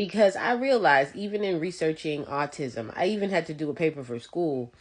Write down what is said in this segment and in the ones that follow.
Because I realized, even in researching autism, I even had to do a paper for school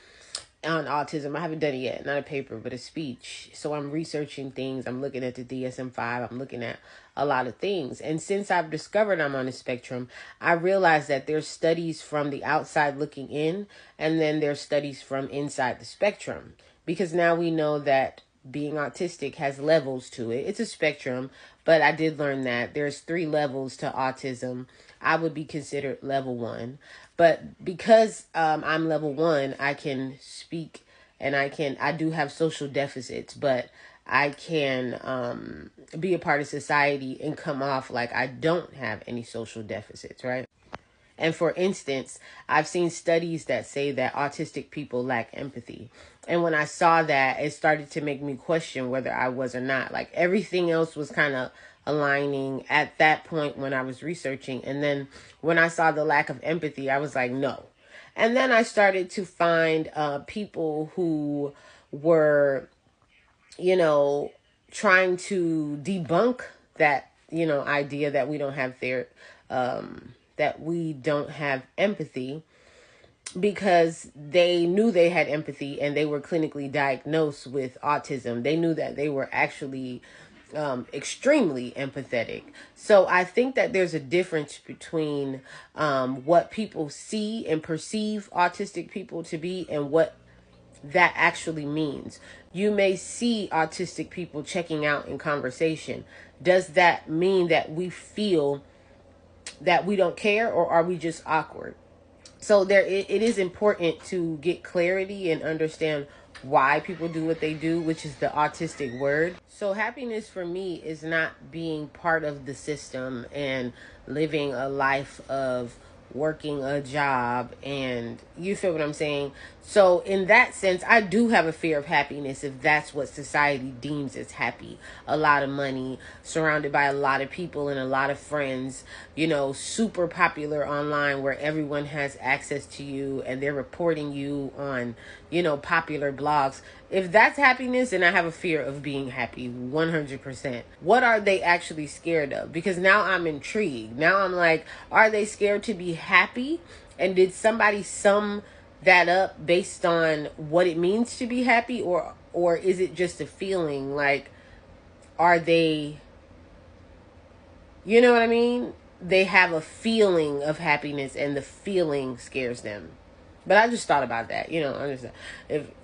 on autism. I haven't done it yet, not a paper, but a speech. So I'm researching things. I'm looking at the DSM-5. I'm looking at a lot of things. And since I've discovered I'm on the spectrum, I realized that there's studies from the outside looking in, and then there's studies from inside the spectrum. Because now we know that being autistic has levels to it. It's a spectrum, but I did learn that there's 3 levels to autism. I would be considered level 1. But because I'm level 1, I can speak, and I do have social deficits, but I can be a part of society and come off like I don't have any social deficits, right? And for instance, I've seen studies that say that autistic people lack empathy. And when I saw that, it started to make me question whether I was or not. Like, everything else was kind of aligning at that point when I was researching. And then when I saw the lack of empathy, I was like, no. And then I started to find people who were, trying to debunk that, idea that we don't have that we don't have empathy, because they knew they had empathy and they were clinically diagnosed with autism. They knew that they were actually extremely empathetic. So I think that there's a difference between what people see and perceive autistic people to be and what that actually means. You may see autistic people checking out in conversation. Does that mean that we feel that we don't care, or are we just awkward? So it is important to get clarity and understand why people do what they do, which is the autistic word. So happiness for me is not being part of the system and living a life of working a job, and you feel what I'm saying? So in that sense, I do have a fear of happiness, if that's what society deems as happy. A lot of money, surrounded by a lot of people and a lot of friends, super popular online where everyone has access to you and they're reporting you on, popular blogs. If that's happiness, then I have a fear of being happy 100%. What are they actually scared of? Because now I'm intrigued. Now I'm like, are they scared to be happy? And did somebody sum that up based on what it means to be happy, or is it just a feeling? Like, are they, you know what I mean? They have a feeling of happiness and the feeling scares them. But I just thought about that, understand.